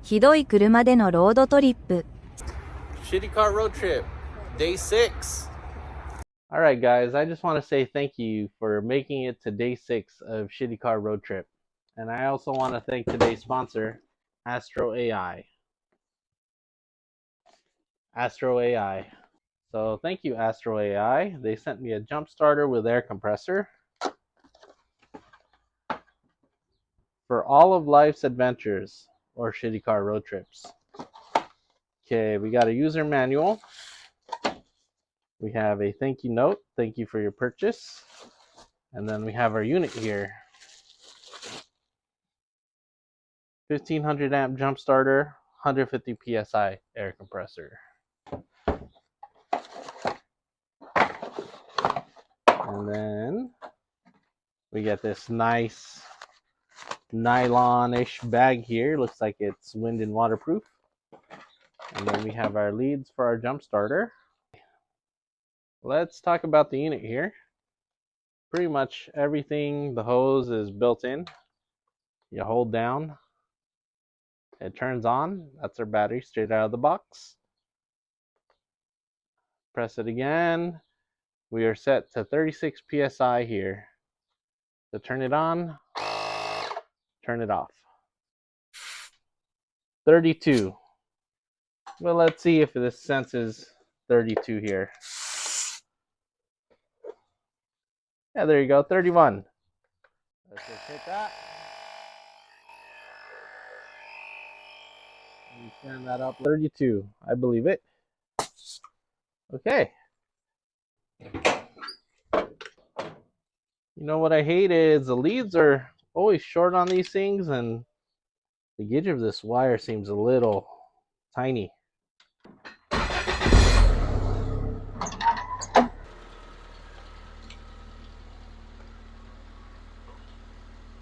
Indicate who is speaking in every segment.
Speaker 1: ひどい車でのロードトリップ。
Speaker 2: Shitty car road trip, day 6. All right, guys, I just want to say thank you for making it to day 6 of Shitty Car Road Trip. And I also want to thank today's sponsor, AstroAi. AstroAi. So thank you, AstroAi. They sent me a jump starter with air compressor for all of life's adventures or shitty car road trips. Okay, we got a user manual. We have a thank you note. Thank you for your purchase. And then we have our unit here. 1500 amp jump starter, 150 psi air compressor. And then we get this nice nylon-ish bag here. Looks like it's wind and waterproof. And then we have our leads for our jump starter. Let's talk about the unit here. Pretty much everything, the hose is built in. You hold down, it turns on. That's our battery straight out of the box. Press it again. We are set to 36 psi here. To turn it on, turn it off. 32. Well, let's see if this senses 32 here. Yeah, there you go, 31. Let's just hit that. And turn that up. 32. I believe it. Okay. You know what I hate is the leads are always short on these things, and the gauge of this wire seems a little tiny.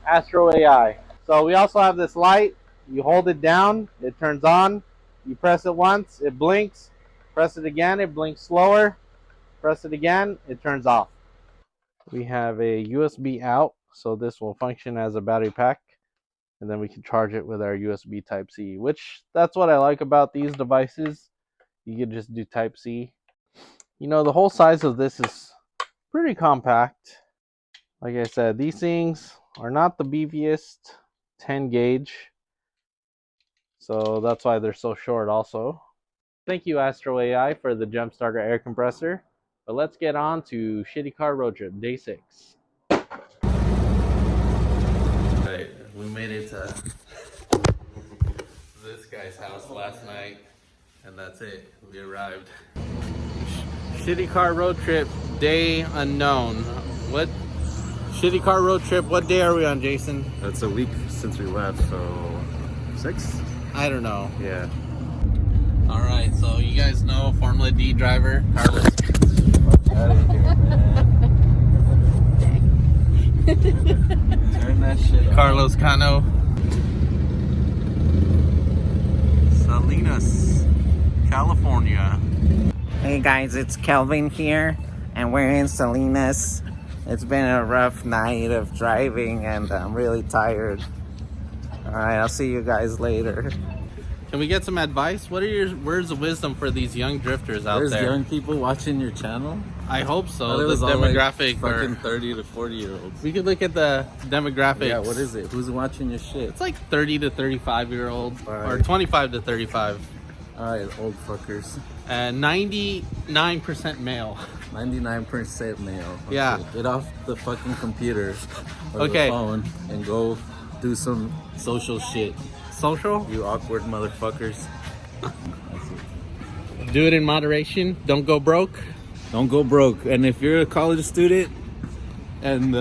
Speaker 2: AstroAi. So we also have this light. You hold it down, it turns on. You press it once, it blinks. Press it again, it blinks slower. Press it again, it turns off. We have a USB out, so this will function as a battery pack. And then we can charge it with our USB Type-C, which that's what I like about these devices. You can just do Type-C. You know, the whole size of this is pretty compact. Like I said, these things are not the beefiest 10 gauge. So that's why they're so short also. Thank you, AstroAi, for the jump starter air compressor. But let's get on to Shitty Car Road Trip, day 6. Right, we made it to this guy's house last night, and that's it. We arrived. Shitty Car Road Trip, day unknown. What? Shitty Car Road Trip, what day are we on, Jason?
Speaker 3: It's a week since we left, so 6?
Speaker 2: I don't know.
Speaker 3: Yeah.
Speaker 2: All right, so you guys know Formula D driver Carlos.
Speaker 3: Out of here, man. Turn that shit off.
Speaker 2: Carlos Cano. Salinas, California.
Speaker 4: Hey guys, it's Kelvin here, and we're in Salinas. It's been a rough night of driving, and I'm really tired. All right, I'll see you guys later.
Speaker 2: Can we get some advice? What are your words of wisdom for these young drifters out
Speaker 3: There's
Speaker 2: there?
Speaker 3: young people watching your channel?
Speaker 2: I hope so.
Speaker 3: It
Speaker 2: The
Speaker 3: was all
Speaker 2: demographic.
Speaker 3: like fucking 30 to 40 year olds.
Speaker 2: We could look at the demographics.
Speaker 3: Yeah, what is it? Who's watching your shit?
Speaker 2: It's like 30 to 35 year old,
Speaker 3: Right.
Speaker 2: or 25 to 35.
Speaker 3: Alright, old fuckers.
Speaker 2: And 99% male.
Speaker 3: 99% male. Okay,
Speaker 2: Yeah.
Speaker 3: Get off the fucking computer or
Speaker 2: Okay.
Speaker 3: the phone and go do some social shit.
Speaker 2: Social?
Speaker 3: You awkward motherfuckers.
Speaker 2: Do it in moderation. Don't go broke.
Speaker 3: Don't go broke. And if you're a college student and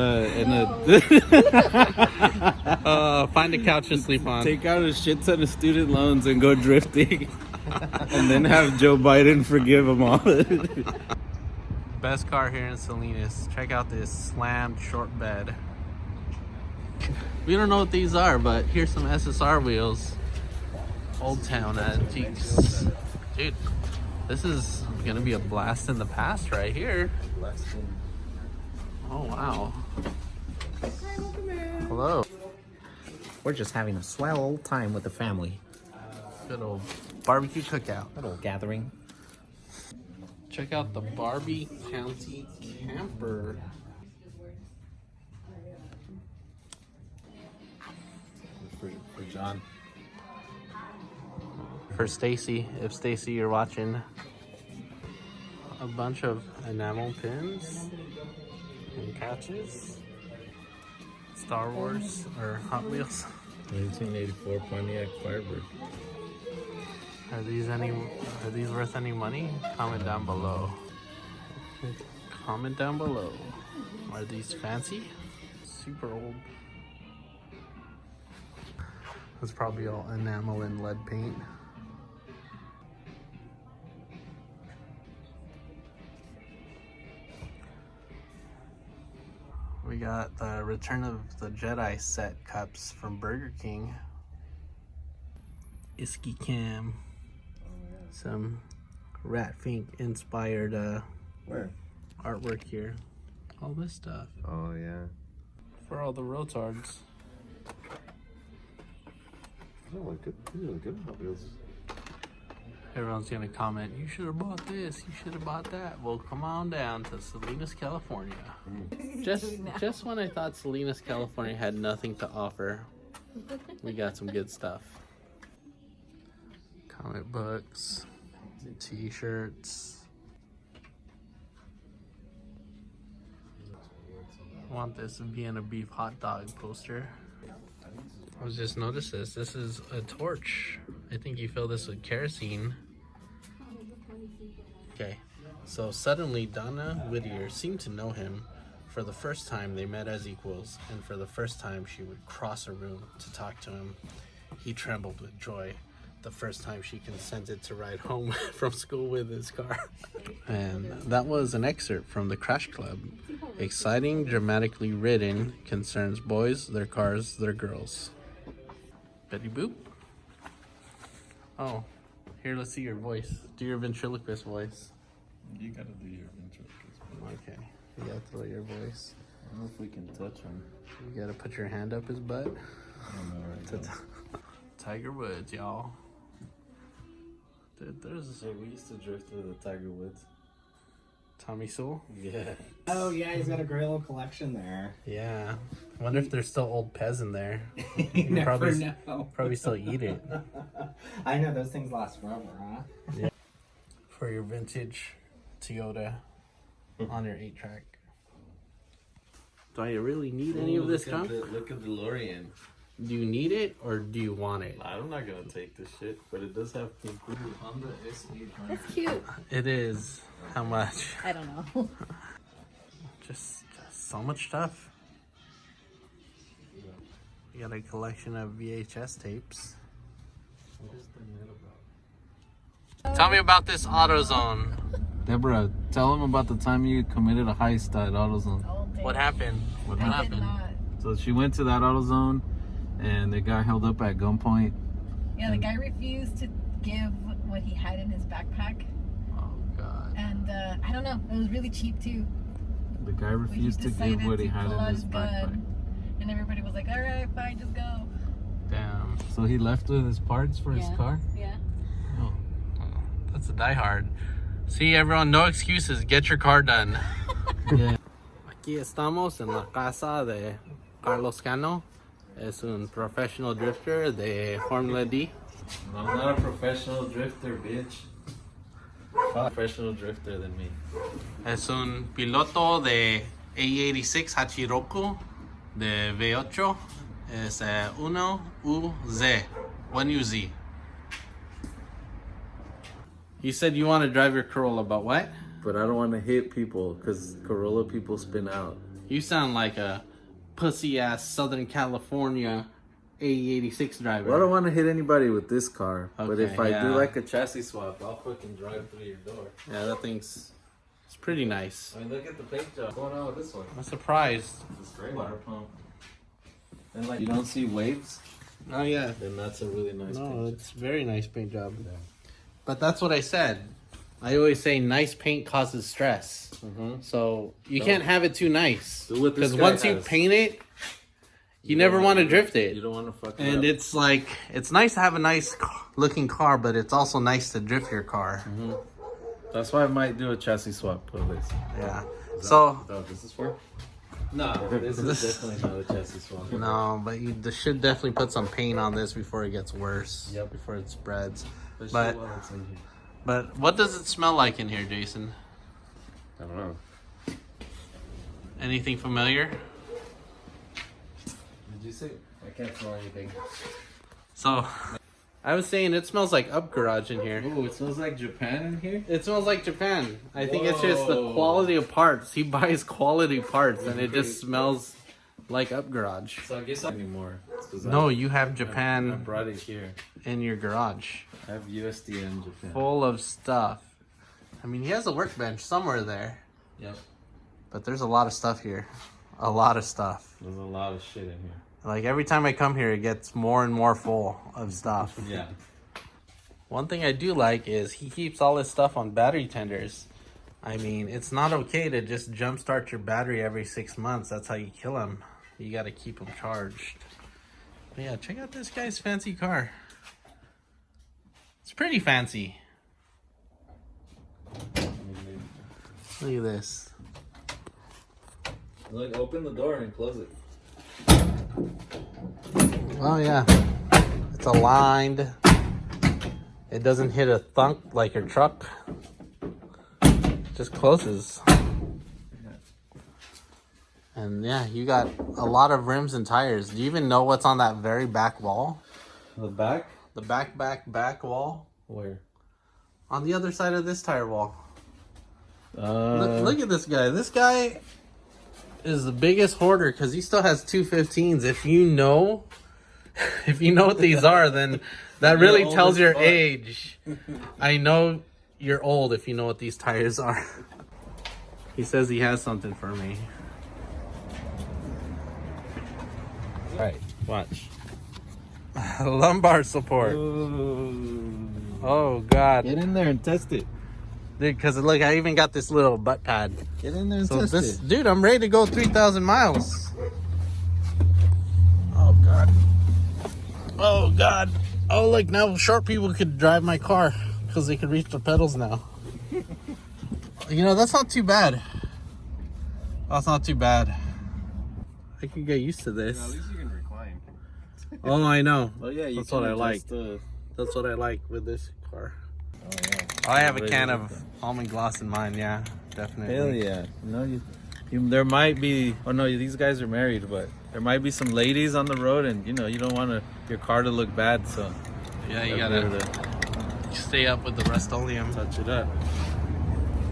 Speaker 2: Find a couch to sleep on.
Speaker 3: take out a shit ton of student loans and go drifting, and then have Joe Biden forgive them all.
Speaker 2: Best car here in Salinas. Check out this slammed short bed. We don't know what these are, but here's some SSR wheels. Old Town Antiques. Dude, this is gonna be a blast in the past right here. Oh wow. Hello.
Speaker 4: We're just having a swell old time with the family.
Speaker 2: Good old barbecue cookout.
Speaker 4: Little gathering.
Speaker 2: Check out the Barbie County camper.
Speaker 3: For John.
Speaker 2: For Stacy, if Stacy you're watching, a bunch of enamel pins and couches. Star Wars or Hot Wheels.
Speaker 3: 1984 Pontiac Firebird.
Speaker 2: Are these worth any money? Comment down below. Comment down below. Are these fancy? Super old. That's probably all enamel and lead paint. We got the Return of the Jedi set cups from Burger King. Iski Cam. Some Rat Fink inspired
Speaker 3: Where?
Speaker 2: artwork here. All this stuff.
Speaker 3: Oh, yeah.
Speaker 2: For all the rotards.
Speaker 3: These look good Hot Wheels.
Speaker 2: Everyone's gonna comment, you should have bought this, you should have bought that. Well, come on down to Salinas, California. Just when I thought Salinas, California had nothing to offer, we got some good stuff. Comic books, t-shirts. I want this Vienna beef hot dog poster. I was just noticed this. This is a torch. I think you fill this with kerosene. Okay, so suddenly Donna Whittier seemed to know him. For the first time they met as equals, and for the first time she would cross a room to talk to him. He trembled with joy the first time she consented to ride home from school with his car. And that was an excerpt from the Crash Club. Exciting, dramatically written, concerns boys, their cars, their girls. Betty Boop. Oh, here, let's see your voice. Do your ventriloquist voice.
Speaker 3: You gotta do your ventriloquist.
Speaker 2: Okay, you gotta throw your voice.
Speaker 3: I don't know if we can touch him.
Speaker 2: You gotta put your hand up his butt.
Speaker 3: I don't know right now.
Speaker 2: Tiger Woods, y'all. Dude, there's
Speaker 3: Hey, we used to drift through the Tiger Woods.
Speaker 2: Tommy Sewell.
Speaker 3: Yeah.
Speaker 5: Oh yeah, he's got a great little collection there.
Speaker 2: Yeah. I wonder if there's still old Pez in there.
Speaker 5: You never
Speaker 2: probably,
Speaker 5: know.
Speaker 2: Probably still eat it.
Speaker 5: I know those things last forever, huh?
Speaker 2: Yeah. For your vintage Toyota on your 8-track. Do I really need any of this stuff?
Speaker 3: Look at the DeLorean.
Speaker 2: Do you need it or do you want it?
Speaker 3: I'm not gonna take this shit, but it does have pink. Honda SE.
Speaker 6: That's cute.
Speaker 2: It is. How much?
Speaker 6: I don't know.
Speaker 2: Just so much stuff. We got a collection of VHS tapes.
Speaker 3: What is the net about?
Speaker 2: Tell me about this AutoZone.
Speaker 3: Deborah, tell them about the time you committed a heist at AutoZone.
Speaker 2: What happened?
Speaker 3: What
Speaker 6: I did
Speaker 3: happened?
Speaker 6: not.
Speaker 3: So she went to that AutoZone, and the guy held up at gunpoint.
Speaker 6: Yeah, the guy refused to give what he had in his backpack.
Speaker 2: Oh God.
Speaker 6: And I don't know, it was really cheap too.
Speaker 3: The guy
Speaker 6: But he
Speaker 3: refused to give
Speaker 6: decided
Speaker 3: what he
Speaker 6: to
Speaker 3: had
Speaker 6: pull
Speaker 3: in
Speaker 6: out
Speaker 3: his backpack.
Speaker 6: gun, and everybody was like, all right, fine, just go.
Speaker 2: Damn.
Speaker 3: So he left with his parts for his
Speaker 6: Yeah.
Speaker 3: car?
Speaker 6: Yeah.
Speaker 3: Oh.
Speaker 2: That's a diehard. See, everyone, no excuses. Get your car done.
Speaker 3: Yeah.
Speaker 2: Aquí estamos en la casa de Carlos Cano. Es un professional drifter de Formula D.
Speaker 3: I'm not a professional drifter, bitch. Professional drifter than me.
Speaker 2: Es un piloto de AE86 Hachiroku de V8. Es 1UZ. 1UZ. You said you want to drive your Corolla, but what?
Speaker 3: But I don't want to hit people because Corolla people spin out.
Speaker 2: You sound like a pussy-ass Southern California AE86 driver.
Speaker 3: Well, I don't want to hit anybody with this car. But
Speaker 2: Okay,
Speaker 3: if I
Speaker 2: yeah.
Speaker 3: do like a chassis swap, I'll fucking drive through your door.
Speaker 2: Yeah, that thing's it's pretty nice.
Speaker 3: I mean, look at the paint job. What's going on with this one?
Speaker 2: I'm surprised.
Speaker 3: This gray water pump. And like, you don't see waves?
Speaker 2: Oh yeah.
Speaker 3: Then that's a really nice
Speaker 2: No,
Speaker 3: paint
Speaker 2: it's very nice paint job. But that's what I said. I always say nice paint causes stress.
Speaker 3: job.
Speaker 2: So you can't have it too nice.
Speaker 3: Do what this
Speaker 2: Because
Speaker 3: guy
Speaker 2: once you
Speaker 3: has.
Speaker 2: paint it, You never want to drift it.
Speaker 3: You don't want to fuck it
Speaker 2: And
Speaker 3: up.
Speaker 2: it's like, it's nice to have a nice looking car, but it's also nice to drift your car.
Speaker 3: That's why I might do a chassis swap of this.
Speaker 2: Yeah.
Speaker 3: Is
Speaker 2: So,
Speaker 3: that what this is for? No, this is definitely not a chassis swap.
Speaker 2: no, but you should definitely put some paint on this before it gets worse.
Speaker 3: Yep.
Speaker 2: Before it spreads.
Speaker 3: Especially while it's in here.
Speaker 2: But what does it smell like in here, Jason?
Speaker 3: I don't know.
Speaker 2: Anything familiar?
Speaker 3: Did you say? I can't smell anything.
Speaker 2: So, I was saying it smells like Up Garage in here.
Speaker 3: Ooh, it smells like Japan in here?
Speaker 2: It smells like Japan. I think it's just the quality of parts. He buys quality parts and it just smells like Up Garage.
Speaker 3: So I guess anymore.
Speaker 2: No, you have
Speaker 3: I
Speaker 2: Japan
Speaker 3: brought it here.
Speaker 2: in your garage.
Speaker 3: I have USD in Japan.
Speaker 2: Full of stuff. I mean, he has a workbench somewhere there.
Speaker 3: Yep.
Speaker 2: But there's a lot of stuff here. A lot of stuff.
Speaker 3: There's a lot of shit in here.
Speaker 2: Like every time I come here, it gets more and more full of stuff.
Speaker 3: Yeah.
Speaker 2: One thing I do like is he keeps all his stuff on battery tenders. I mean, it's not okay to just jumpstart your battery every 6 months. That's how you kill them. You got to keep them charged. But yeah, check out this guy's fancy car. It's pretty fancy. Look at this.
Speaker 3: Look, open the door and close it.
Speaker 2: Oh yeah, it's aligned. It doesn't hit a thunk like your truck. It just closes. And yeah, you got a lot of rims and tires. Do you even know what's on that very back wall?
Speaker 3: The back?
Speaker 2: The back wall?
Speaker 3: Where?
Speaker 2: On the other side of this tire wall.
Speaker 3: Look
Speaker 2: Look at this guy. This guy is the biggest hoarder because he still has 215s. If you know what these are, then that really
Speaker 3: old
Speaker 2: tells
Speaker 3: as
Speaker 2: your
Speaker 3: fuck.
Speaker 2: age. I know you're old if you know what these tires are. He says he has something for me. All right, watch. Lumbar support. Oh God,
Speaker 3: Get in there and test it.
Speaker 2: dude! Because look, I even got this little butt pad.
Speaker 3: Get in there and
Speaker 2: So
Speaker 3: test
Speaker 2: this,
Speaker 3: it.
Speaker 2: dude, I'm ready to go 3,000 miles. Oh God. Oh God. Oh look, now short people could drive my car because they could reach the pedals now. You know, that's not too bad. That's not too bad. I could get used to this.
Speaker 3: At least you can recline.
Speaker 2: Oh, I know.
Speaker 3: Oh yeah,
Speaker 2: That's what I like. That's what I like with this car.
Speaker 3: Oh yeah.
Speaker 2: I have a
Speaker 3: Ready
Speaker 2: can
Speaker 3: to
Speaker 2: of almond gloss in mine. Yeah, definitely.
Speaker 3: Hell yeah. No, you, there might be, oh no, these guys are married, but there might be some ladies on the road and you know, you don't want your car to look bad, so
Speaker 2: Yeah, you
Speaker 3: gotta be able
Speaker 2: gotta stay up with the Rust-Oleum.
Speaker 3: touch it up.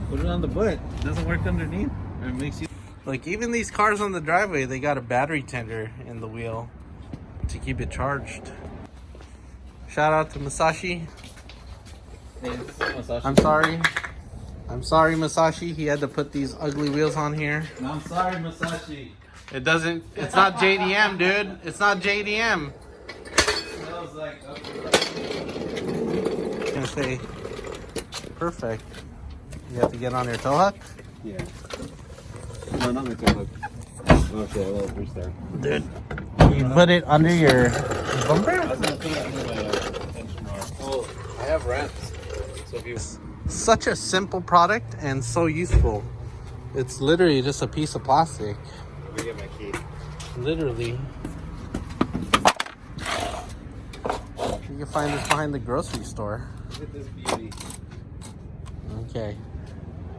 Speaker 3: Put it on the butt. It doesn't work underneath. It makes you.
Speaker 2: Like even these cars on the driveway, they got a battery tender in the wheel to keep it charged. Shout out to Masashi. I'm sorry. I'm sorry, Masashi. He had to put these ugly wheels on here.
Speaker 3: I'm sorry, Masashi.
Speaker 2: It doesn't. It's not JDM, dude. It's not JDM.
Speaker 3: Smells like
Speaker 2: I'm gonna say perfect. You have to get on your tow hook,
Speaker 3: yeah. No, not the hook. Okay, well, we're there.
Speaker 2: dude. You put it under your bumper.
Speaker 3: I was gonna put it under my tension rod. Oh, I have ramps. So if you.
Speaker 2: Such a simple product and so useful. It's literally just a piece of plastic.
Speaker 3: Let me get my key.
Speaker 2: Literally. You can find this behind the grocery store.
Speaker 3: Look at this beauty.
Speaker 2: Okay.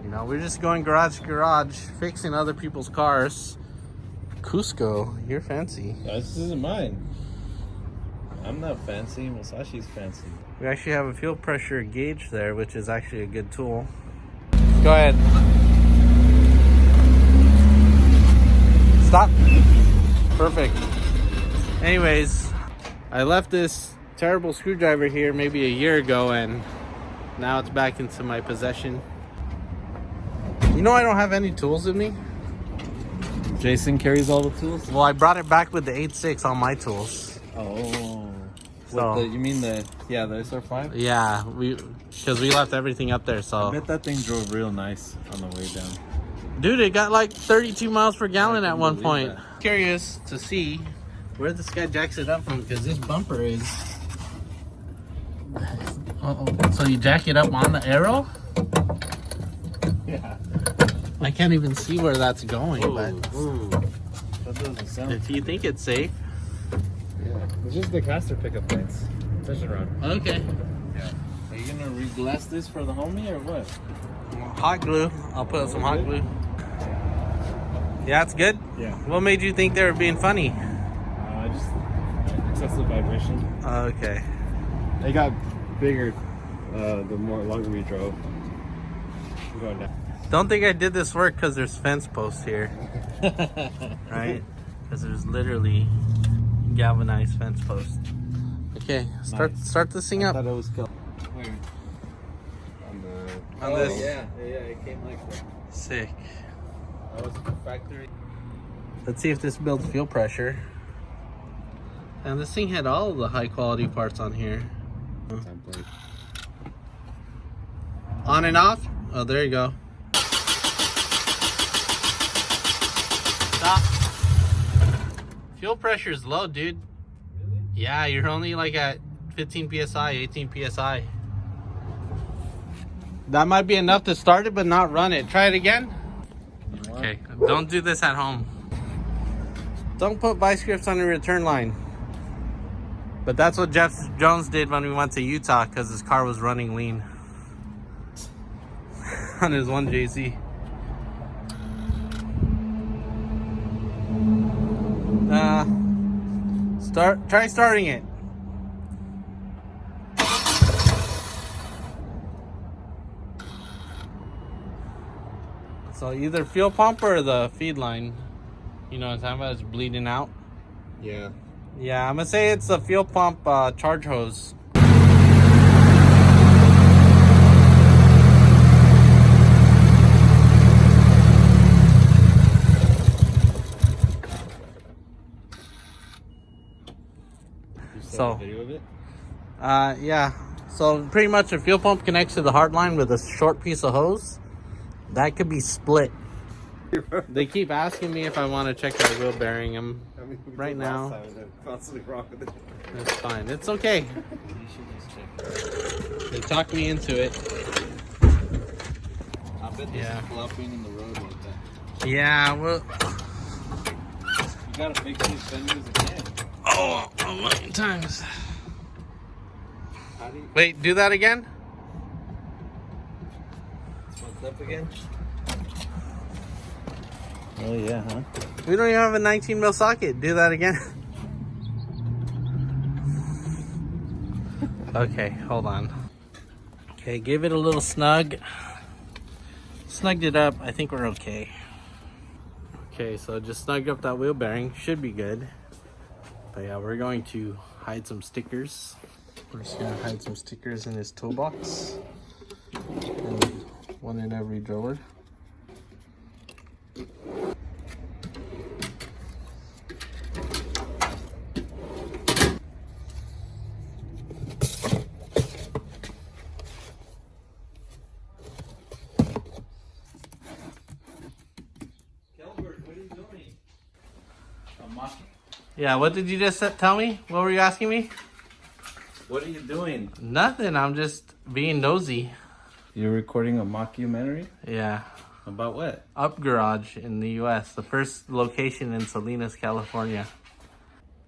Speaker 2: You know, we're just going garage to garage, fixing other people's cars. Cusco, you're fancy.
Speaker 3: This isn't mine. I'm not fancy. Masashi's fancy.
Speaker 2: We actually have a fuel pressure gauge there, which is actually a good tool. Go ahead. Stop. Perfect. Anyways, I left this terrible screwdriver here maybe a year ago, and now it's back into my possession. You know I don't have any tools with me?
Speaker 3: Jason carries all the tools?
Speaker 2: Well, I brought it back with the 8.6 on my tools.
Speaker 3: Oh.
Speaker 2: So-
Speaker 3: You mean the SR5?
Speaker 2: Yeah, because we left everything up there, so.
Speaker 3: I bet that thing drove real nice on the way down.
Speaker 2: Dude, it got like 32 miles per gallon
Speaker 3: I
Speaker 2: at
Speaker 3: can
Speaker 2: one
Speaker 3: believe
Speaker 2: point.
Speaker 3: that.
Speaker 2: Curious to see where this guy jacks it up from, because this bumper is. So you jack it up on the arrow?
Speaker 5: Yeah.
Speaker 2: I can't even see where that's going, but
Speaker 3: That doesn't sound.
Speaker 2: if you think it's safe.
Speaker 3: Yeah. It's just the caster pickup lights. Touching rod.
Speaker 2: Okay.
Speaker 3: Yeah. Are you gonna re-glass this for the homie or what?
Speaker 2: Hot glue. I'll put some hot glue. Yeah, it's good?
Speaker 3: Yeah.
Speaker 2: What made you think they were being funny?
Speaker 3: Just excessive vibration.
Speaker 2: Okay.
Speaker 3: They got bigger the longer we drove. I'm going down.
Speaker 2: Don't think I did this work because there's fence posts here. Right? Because there's literally galvanized fence posts. Okay, start this thing
Speaker 3: I
Speaker 2: up.
Speaker 3: thought it was killed. Where? On
Speaker 2: On this.
Speaker 3: Yeah, it came like that.
Speaker 2: Sick.
Speaker 3: That was the factory.
Speaker 2: Let's see if this builds fuel pressure. And this thing had all of the high quality parts on here.
Speaker 3: Template.
Speaker 2: On and off? Oh, there you go. Stop. Fuel pressure is low, dude.
Speaker 3: Really?
Speaker 2: Yeah, you're only like at 15 psi, 18 psi. That might be enough to start it, but not run it. Try it again. Okay, don't do this at home. Don't put vice grips on your return line. But that's what Jeff Jones did when we went to Utah because his car was running lean on his 1JZ. Try starting it. So either fuel pump or the feed line, you know what I'm talking about, is bleeding out.
Speaker 3: Yeah.
Speaker 2: Yeah, I'm gonna say it's the fuel pump charge hose.
Speaker 3: You saw
Speaker 2: So-
Speaker 3: the video of it?
Speaker 2: Yeah. So pretty much the fuel pump connects to the hard line with a short piece of hose. That could be split. They keep asking me if I want to check that wheel bearing. I'm right now.
Speaker 3: Constantly wrong with it.
Speaker 2: It's fine. It's okay.
Speaker 3: You should just check.
Speaker 2: They talked me into it.
Speaker 3: I bet this
Speaker 2: Yeah.
Speaker 3: is flopping in the road like that.
Speaker 2: Yeah. Well.
Speaker 3: You gotta fix these fenders again.
Speaker 2: Oh, a million times.
Speaker 3: How do you?
Speaker 2: Wait. Do that again.
Speaker 3: What's up again? Oh yeah, huh?
Speaker 2: We don't even have a 19 mil socket. Do that again. Okay, hold on. Okay, give it a little snug. Snugged it up. I think we're okay. Okay, so just snug up that wheel bearing. Should be good. But yeah, we're going to hide some stickers. We're just gonna hide some stickers in his toolbox. And one in every drawer. Yeah, what did you just tell me? What were you asking me?
Speaker 3: What are you doing?
Speaker 2: Nothing, I'm just being nosy.
Speaker 3: You're recording a mockumentary?
Speaker 2: Yeah.
Speaker 3: About what?
Speaker 2: Up Garage in the US, the first location in Salinas, California.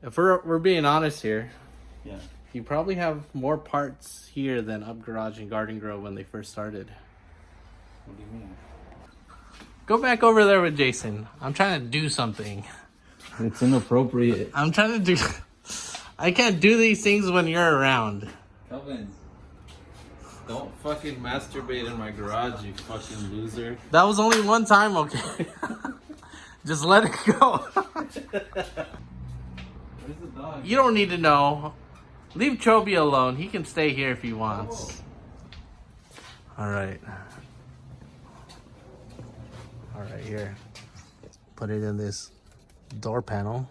Speaker 2: If we're being honest here,
Speaker 3: Yeah.
Speaker 2: you probably have more parts here than Up Garage and Garden Grove when they first started.
Speaker 3: What do you mean?
Speaker 2: Go back over there with Jason. I'm trying to do something.
Speaker 3: It's inappropriate.
Speaker 2: I'm trying to do... I can't do these things when you're around.
Speaker 3: Kelvin, don't fucking masturbate in my garage, you fucking loser.
Speaker 2: That was only one time, okay? Just let it go.
Speaker 3: Where's the dog?
Speaker 2: You don't need to know. Leave Chobi alone. He can stay here if he wants. All right. All right, here. Put it in this door panel.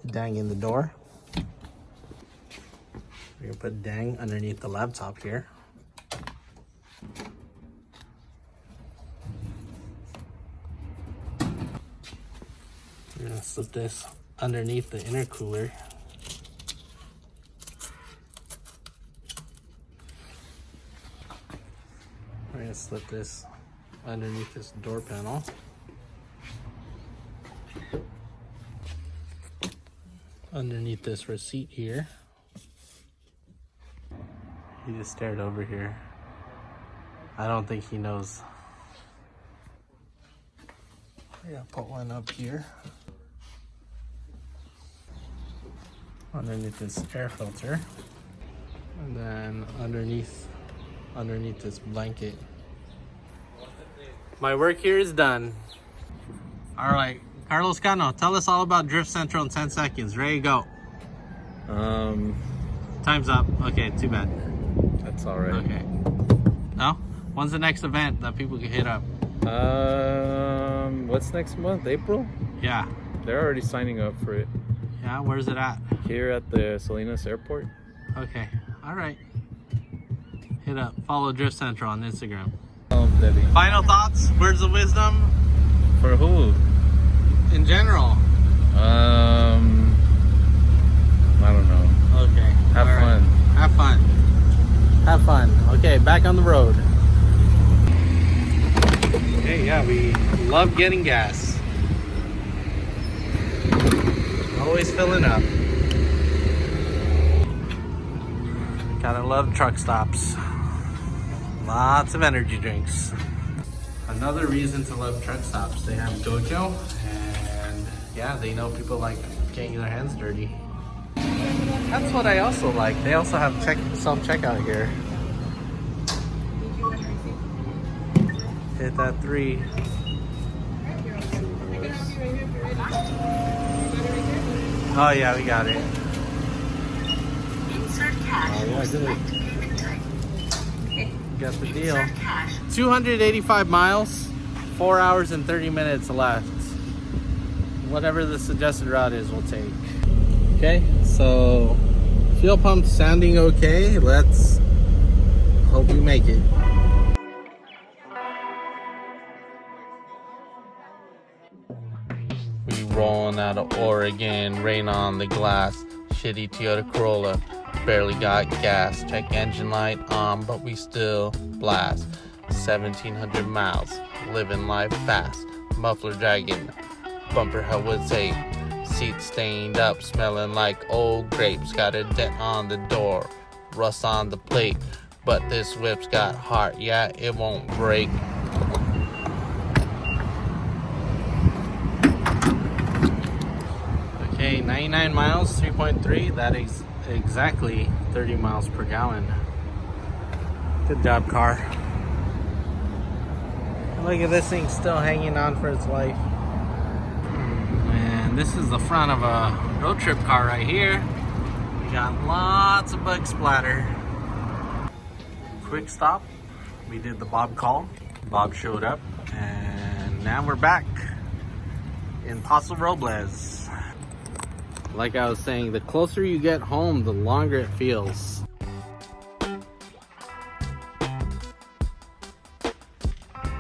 Speaker 2: Dang in the door. We're gonna put dang underneath the laptop here. We're gonna slip this underneath the intercooler. We're gonna slip this underneath this door panel. Underneath this receipt here. He just stared over here. I don't think he knows. Yeah, put one up here. Underneath this air filter. And then underneath this blanket. My work here is done. All right, Carlos Cano, tell us all about Drift Central in 10 seconds. Ready, go. Time's up. Okay, too bad.
Speaker 3: That's all right.
Speaker 2: Okay. No? When's the next event that people can hit up?
Speaker 3: What's next month? April?
Speaker 2: Yeah.
Speaker 3: They're already signing up for it.
Speaker 2: Yeah, where's it at?
Speaker 3: Here at the Salinas Airport.
Speaker 2: Okay, all right. Hit up. Follow Drift Central on Instagram.
Speaker 3: Debbie.
Speaker 2: Final thoughts? Words of wisdom?
Speaker 3: For who?
Speaker 2: In general.
Speaker 3: I don't know.
Speaker 2: Okay.
Speaker 3: Have
Speaker 2: all right.
Speaker 3: fun.
Speaker 2: Have fun. Have fun. Okay, back on the road. Okay, yeah, we love getting gas. Always filling up. Gotta love truck stops. Lots of energy drinks. Another reason to love truck stops, they have Gojo, and yeah, they know people like getting their hands dirty. That's what I also like. They also have self-checkout here. Hit that 3. Oh yeah, we got it. Got the deal. 285 miles, 4 hours and 30 minutes left. Whatever the suggested route is, we'll take. Okay, so fuel pump sounding okay. Let's hope we make it. We rolling out of Oregon, rain on the glass. Shitty Toyota Corolla, barely got gas. Check engine light on, but we still blast. 1700 miles, living life fast. Muffler draggin, bumper hell would say. Seat stained up, smelling like old grapes. Got a dent on the door, rust on the plate. But this whip's got heart, yeah, it won't break. Okay, 99 miles, 3.3. That is exactly 30 miles per gallon. Good job, car. Look at this thing still hanging on for its life. And this is the front of a road trip car right here. We got lots of bug splatter. Quick stop. We did the Bob call. Bob showed up. And now we're back in Paso Robles. Like I was saying, the closer you get home, the longer it feels.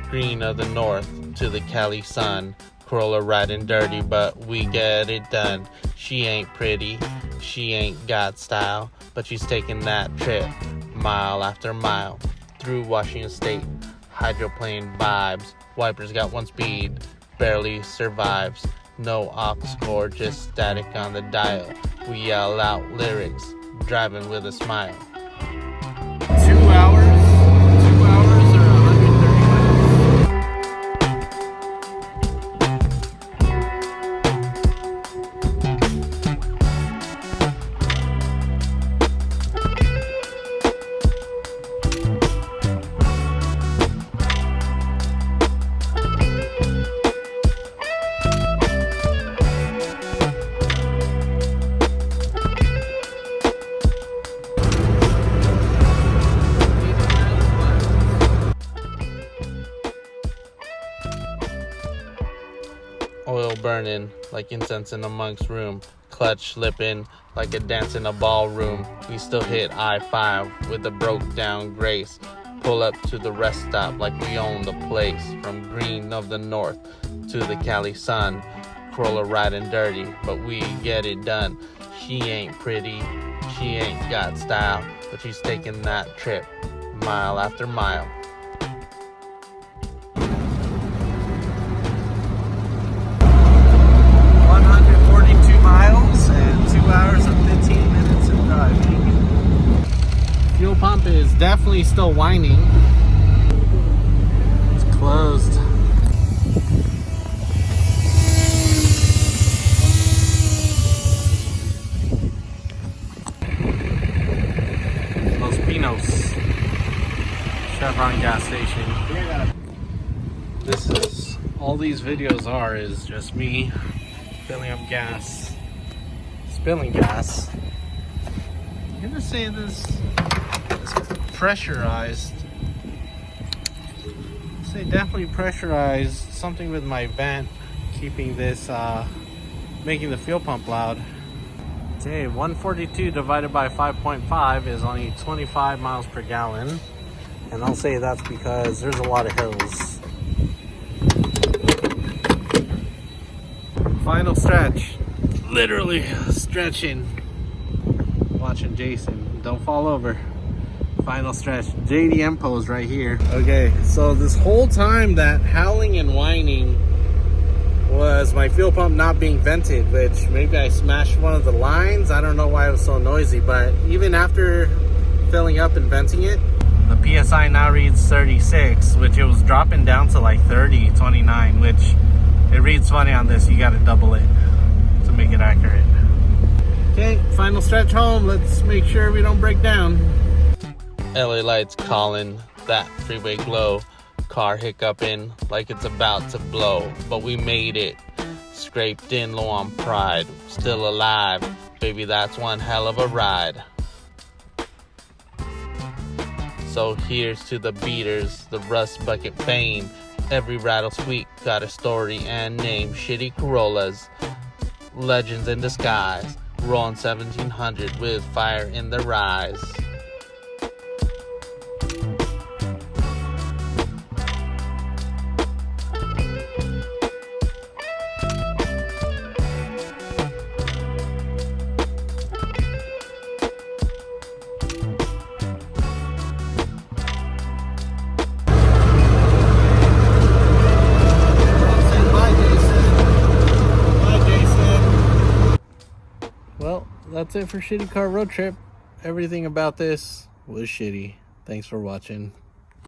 Speaker 2: Green of the north to the Cali sun. Corolla riding dirty, but we get it done. She ain't pretty, she ain't got style, but she's taking that trip mile after mile through Washington State. Hydroplane vibes, wipers got 1 speed, barely survives. No aux cord, just static on the dial. We yell out lyrics, driving with a smile. 2 hours or 130 Oil burning like incense in a monk's room. Clutch slipping like a dance in a ballroom. We still hit I-5 with a broke down grace. Pull up to the rest stop like we own the place. From green of the north to the Cali sun. Corolla riding dirty, but we get it done. She ain't pretty, she ain't got style, but she's taking that trip mile after mile.
Speaker 3: Miles and 2 hours and 15 minutes of driving.
Speaker 2: Fuel pump is definitely still whining. It's closed. Los Pinos Chevron gas station. This is all these videos are is just me filling up gas, spilling gas. I'm gonna say this is pressurized. I'd say definitely pressurized. Something with my vent keeping this, making the fuel pump loud. Okay, 142 divided by 5.5 is only 25 miles per gallon. And I'll say that's because there's a lot of hills. Final stretch. Literally stretching. Watching Jason. Don't fall over. Final stretch. JDM pose right here. Okay, so this whole time that howling and whining was my fuel pump not being vented, which maybe I smashed one of the lines. I don't know why it was so noisy, but even after filling up and venting it, the PSI now reads 36, which it was dropping down to like 30, 29, which it reads funny on this. You got to double it to make it accurate. Okay, final stretch home. Let's make sure we don't break down. LA lights calling, that freeway glow. Car hiccuping like it's about to blow. But we made it. Scraped in low on pride. Still alive. Baby, that's one hell of a ride. So here's to the beaters, the rust bucket fame. Every rattle squeak got a story and name. Shitty Corollas, legends in disguise. Rolling 1700 with fire in their eyes. Well, that's it for Shitty Car Road Trip. Everything about this was shitty. Thanks for watching.